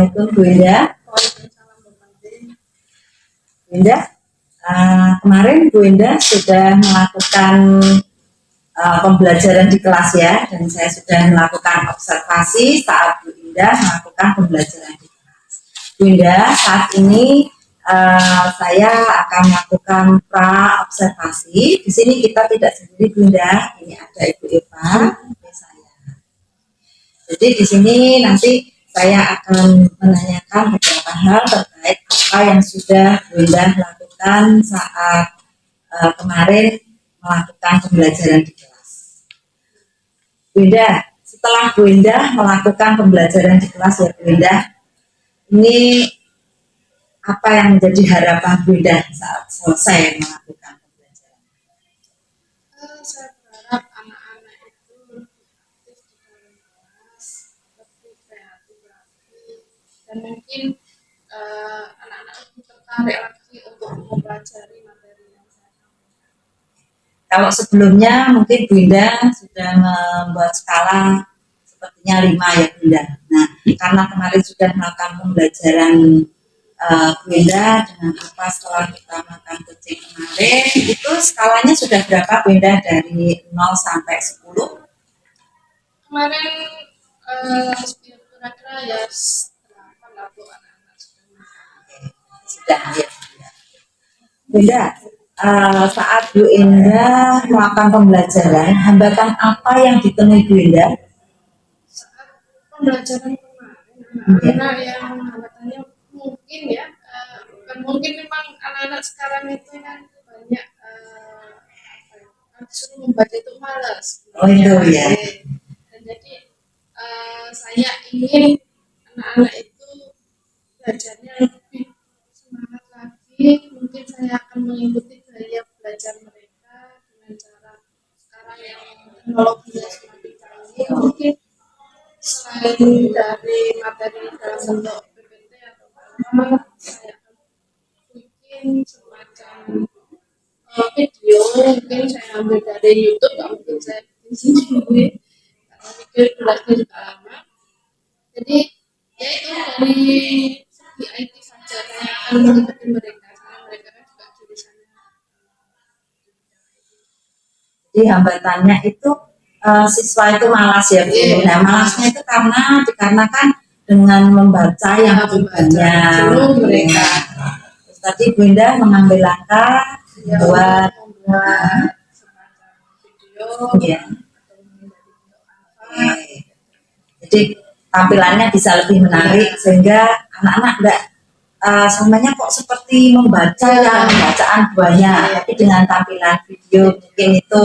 Assalamualaikum Bu Indah. Waalaikumsalam warahmatullahi. Bu Indah, kemarin Bu Indah sudah melakukan pembelajaran di kelas ya, dan saya sudah melakukan observasi saat Bu Indah melakukan pembelajaran di kelas. Bu Indah, saat ini saya akan melakukan pra observasi. Di sini kita tidak sendiri Bu Indah, ini ada Ibu Eva, saya. Jadi di sini nanti saya akan menanyakan beberapa hal terkait apa yang sudah Bu Indah lakukan saat kemarin melakukan pembelajaran di kelas. Bu Indah, setelah Bu Indah melakukan pembelajaran di kelas ya Bu Indah, ini apa yang menjadi harapan Bu Indah saat selesai melakukan pembelajaran? Saya berharap anak-anak itu lebih aktif di dalam kelas, lebih kreatif lagi, dan mungkin anak-anak lebih tertarik lagi untuk mempelajari materi yang saya sampaikan. Kalau sebelumnya mungkin Bu Indah sudah membuat skala sepertinya 5 ya Bu Indah. Nah, karena kemarin sudah melakukan pembelajaran Bu Indah dengan apa setelah kita makan kucing kemarin, itu skalanya sudah berapa Bu Indah dari 0 sampai 10? Kemarin kira-kira ya 8 lah Bu anak-anak sudah ya. Bu Indah, saat Bu Indah melakukan pembelajaran, hambatan apa yang ditemui Bu Indah? saat pembelajaran kemarin anak-anak yang hambatannya mungkin ya bukan mungkin, memang anak-anak sekarang itu kan banyak suruh membaca itu malas. Oh itu ya. Dan jadi saya ingin anak-anak itu belajarnya lebih semangat lagi. Mungkin saya akan mengikuti gaya belajar mereka dengan cara sekarang yang teknologinya semakin canggih. Mungkin selain dari materi dalam bentuk PPT atau apa, saya akan bikin semacam video. Mungkin saya ambil dari YouTube, nggak mungkin saya bikin sendiri karena video durasinya juga lama. Jadi ya itu dari segi IT saja saya akan mengikuti mereka karena mereka kan juga jurusannya. Jadi hambatannya itu siswa itu malas ya Bu. Nah malasnya itu dikarenakan dengan membaca yang banyak mereka. Terus tadi Bu Indah mengambil langkah buat membuat semacam video ya. atau menghindari Jadi tampilannya bisa lebih menarik sehingga anak-anak enggak sebenarnya kok seperti membaca yang bacaan banyak, tapi dengan tampilan video mungkin itu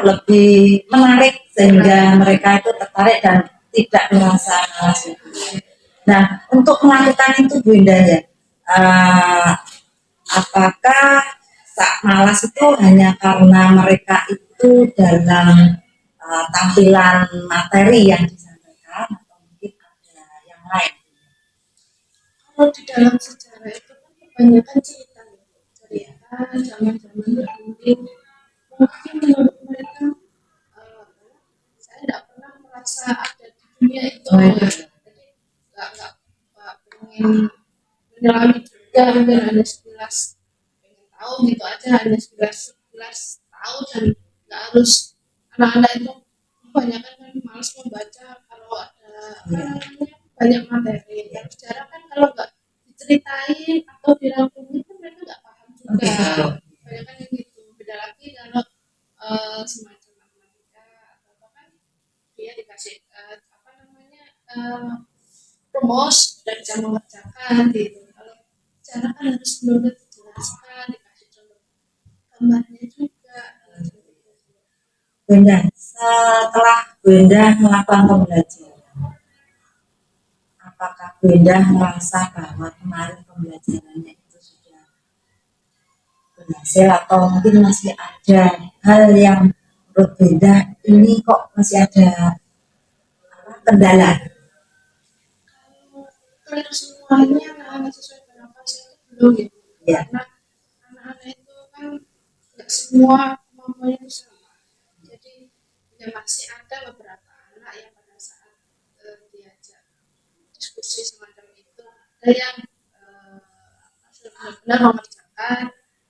lebih menarik sehingga mereka itu tertarik dan tidak merasa malas. Nah, untuk melakukan itu Bu Indah ya, apakah malas itu hanya karena mereka itu dalam tampilan materi yang disampaikan atau mungkin ada yang lain? Kalau di dalam sejarah itu kan kebanyakan cerita zaman-zaman dulu. Mungkin menurut mereka saya tidak pernah merasa ada di dunia itu. Jadi nggak pengen menyelami juga, mungkin hanya sekilas pengen tahu gitu aja, hanya sekilas tahu, dan nggak harus. Anak-anak itu kebanyakan kan malas membaca kalau ada banyak materi. Yang sejarah kan kalau nggak diceritain atau dirangkumin kan mereka nggak paham juga. Kebanyakan yang gitu. Beda lagi kalau semacam matematika atau apa kan dia dikasih rumus dan bisa mengerjakan gitu. Kalau sejarah kan harus benar-benar dijelaskan, dikasih contoh gambarnya juga. Bu Indah, setelah Bu Indah melakukan pembelajaran, apakah Bu Indah merasa bahwa kemarin pembelajarannya itu sudah berhasil atau mungkin masih ada hal yang menurut Bu Indah ini kok masih ada kendala? Kalau semuanya anak-anak sesuai dengan pasien itu belum ya. Karena anak-anak itu kan nggak semua kemampuannya itu sama. Jadi ya masih ada beberapa anak yang pada saat diajak diskusi semacam itu. Ada yang benar-benar mengerjakan,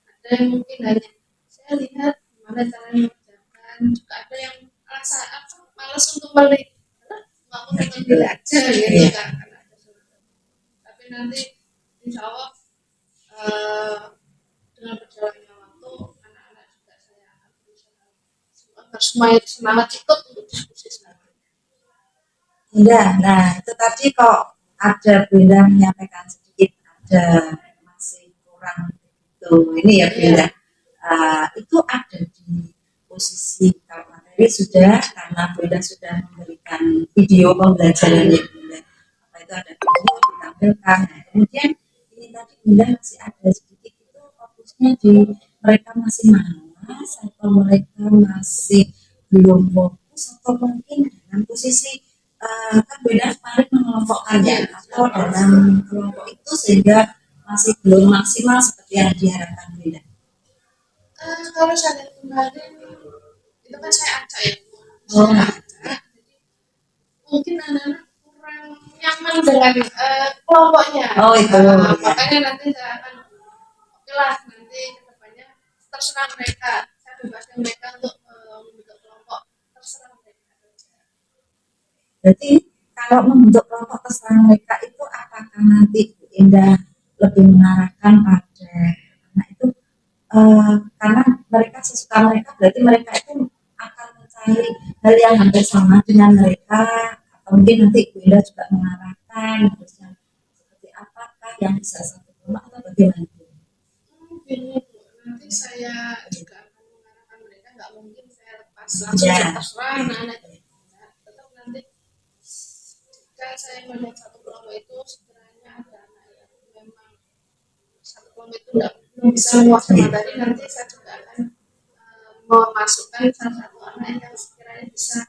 ada yang mungkin hanya saya lihat gimana caranya mengerjakan, juga ada yang merasa malas untuk balik, nggak mau ngambil aja gitu kan, karena ada surat. Tapi nanti insya Allah dengan berjalannya waktu anak-anak juga saya akan berusaha semangat semangat ikut untuk diskusi selanjutnya. Iya, nah itu tadi kok ada Bunda menyampaikan sedikit ada masih kurang begitu ini ya Bunda. Itu ada di posisi kalau materi sudah karena Bunda sudah memberikan video pembelajaran ya Bunda. Apa itu ada video ditampilkan. Nah, kemudian ini tadi Bunda masih ada sedikit itu fokusnya di mereka masih malas atau mereka masih belum fokus atau mungkin dengan posisi kan beda kemarin mengelompokkan ya atau dalam kelompok itu sehingga masih belum maksimal seperti yang diharapkan beda. Kalau saya kemarin itu kan saya acak ya, mungkin anak-anak kurang nyaman dengan kelompoknya. Itu. Makanya nanti saya akan oke lah nanti kedepannya terserah mereka, saya bebaskan mereka untuk membentuk kelompok, terserah mereka. Berarti kalau membentuk kelompok terserah mereka itu apakah nanti Bu Indah lebih mengarahkan pada anak itu karena mereka sesuka mereka berarti mereka itu akan mencari hal yang hampir sama dengan mereka atau mungkin nanti Bu Indah juga mengarahkan harusnya seperti apakah yang bisa satu kelompok atau bagaimana? Nanti saya juga akan mengarahkan mereka, nggak mungkin saya lepas langsung terserah anak-anak. Tetap nanti jika saya melihat satu kelompok itu sekiranya ada anak yang memang satu kelompok itu belum bisa menguasai materi, nanti saya juga akan memasukkan salah satu anak yang sekiranya bisa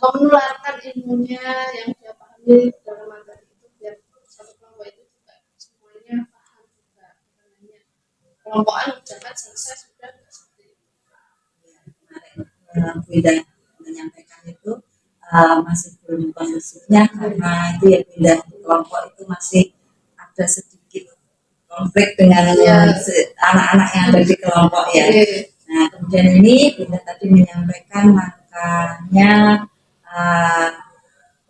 menularkan ilmunya yang dia pahami dalam materi itu biar satu kelompok itu juga semuanya paham juga namanya kelompokan jangan selesai sudah seperti itu. Kemarin Bunda menyampaikan itu masih belum kondusifnya karena itu ya Bunda kelompok itu masih ada sedikit konflik dengan anak-anak yang ada di kelompok ya. Nah kemudian ini Bunda tadi menyampaikan makanya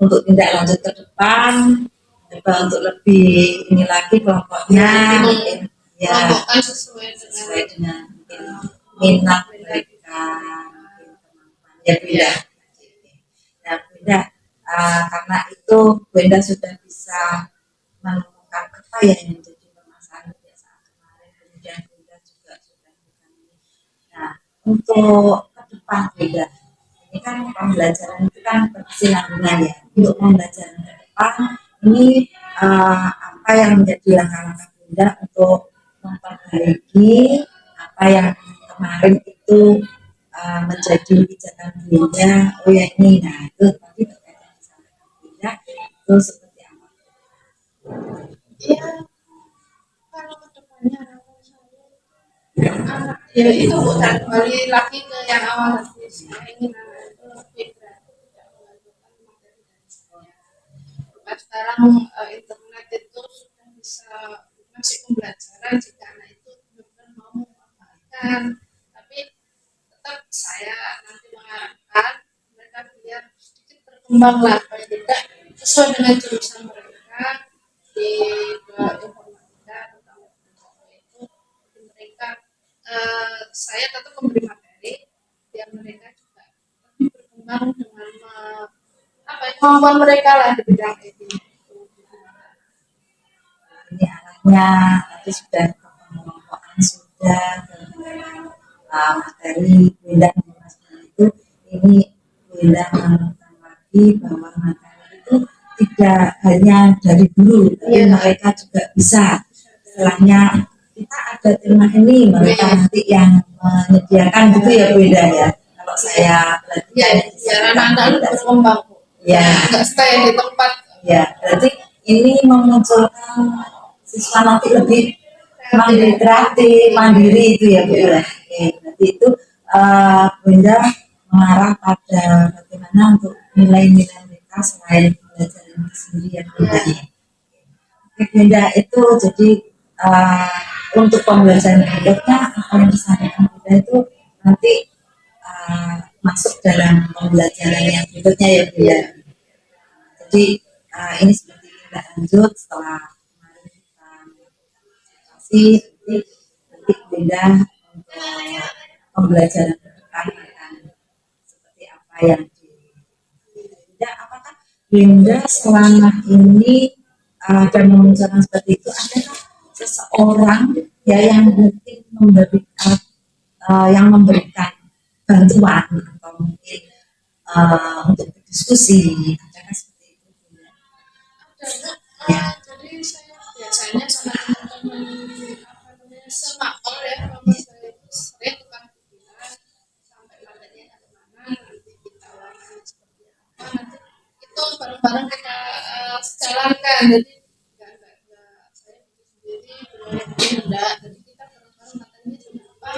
untuk tindak lanjut ke depan untuk lebih ini lagi kelompoknya ya sesuai dengan minat mereka ya Bunda. Nah Bunda karena itu Bunda sudah bisa menemukan apa yang menjadi permasalahan pada saat kemarin kemudian Bunda juga sudah mengalami. Nah untuk ke depan Bunda ini kan pembelajaran itu kan berkesinambungan ya untuk pembelajaran ke depan ini apa yang menjadi langkah-langkah Bunda untuk memperbaiki apa yang kemarin itu menjadi pijakan Bunda oh ya ini nah itu tadi terkait yang disampaikan Bunda itu seperti apa? Ya kalau kedepannya anak ya itu bukan kembali lagi ke yang awal tadi saya ingin anak itu lebih kreatif tidak melakukan materi dan sebagainya. Sekarang internet itu sudah bisa masih pembelajaran jika anak itu benar-benar mau memanfaatkan, tapi tetap saya nanti mengarahkan mereka biar sedikit berkembang lah paling tidak sesuai dengan jurusan mereka di informatika tentang itu mereka saya tetap memberi materi biar mereka juga lebih berkembang dengan kemampuan mereka lah di bidang itu. Ini arahnya tadi sudah pengelompokan sudah materi Bunda itu ini Bunda menemukan lagi bahwa materi itu tidak hanya dari guru tapi mereka juga bisa setelahnya kita ada tema ini mereka nanti yang menyediakan gitu ya Bunda ya kalau saya biar anak-anak berkembang ya nggak stay di tempat ya berarti ini memunculkan siswa nanti lebih mandiri kreatif mandiri itu ya Bu ya berarti itu Bunda mengarah pada bagaimana untuk nilai-nilai mereka selain belajar itu sendiri ya Bunda Bunda itu jadi uh, untuk pembelajaran berikutnya apa yang disampaikan Bunda itu nanti masuk dalam pembelajaran yang berikutnya ya Bunda. Jadi ini seperti kita lanjut setelah kemarin kita presentasi, nanti Bunda untuk pembelajaran ke depan akan seperti apa yang di Bunda. Apakah Bunda selama ini dan memunculkan seperti itu adakah seseorang ya yang mungkin memberikan bantuan atau mungkin untuk berdiskusi adakah seperti itu Bunda? ada jadi saya biasanya sama teman-teman apa namanya semakor ya kalau saya itu sering tukang bimbingan sampai materinya ada mana nanti kita ulangi seperti apa nanti itu bareng-bareng kita jalankan jadi nggak saya bikin sendiri belum enggak jadi kita bareng-bareng materinya juga apa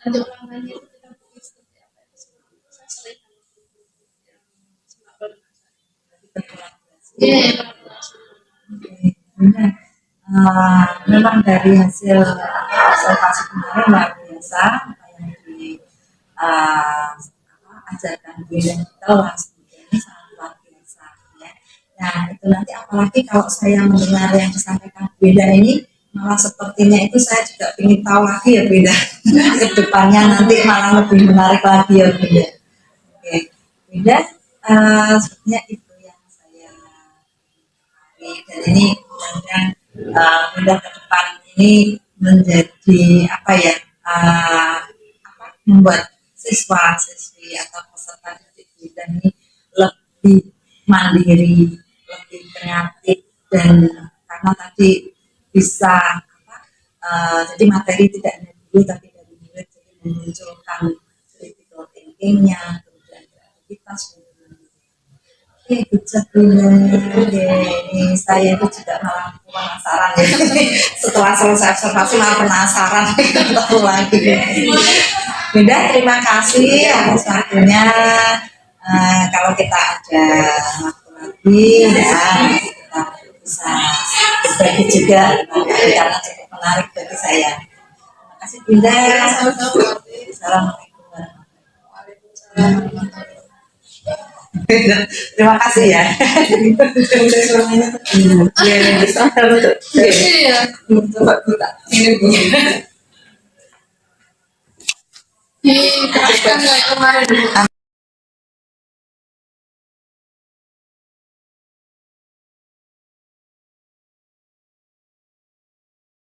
nanti ulangannya itu kita bikin seperti apa itu seperti itu saya sering yang semakor iya Benar. Memang dari hasil observasi kemarin luar biasa apa yang diajarkan Bunda kita ini sangat luar biasa ya. Nah itu nanti apalagi kalau saya mendengar yang disampaikan Bunda ini malah sepertinya itu saya juga ingin tahu lagi ya Bunda ke depannya nanti malah lebih menarik lagi ya Bunda. Oke, Bunda sepertinya itu yang saya dan ini mudah-mudahan Bunda ke depan ini menjadi apa ya membuat siswa-siswi atau peserta didik Bunda ini lebih mandiri, lebih kreatif dan karena tadi bisa jadi materi tidak hanya dulu tapi dari murid jadi memunculkan critical thinking-nya kemudian kreativitas. Ini saya itu juga malah penasaran ya. Setelah selesai observasi malah penasaran ketemu lagi. Bunda terima kasih atas waktunya. Kalau kita ada waktu lagi ya kita bisa berbagi juga karena cukup menarik bagi saya. Terima kasih Bunda. Assalamualaikum warahmatullahi wabarakatuh. Terima kasih ya. iya Coba buka ini Bu. diteruskan kayak kemarin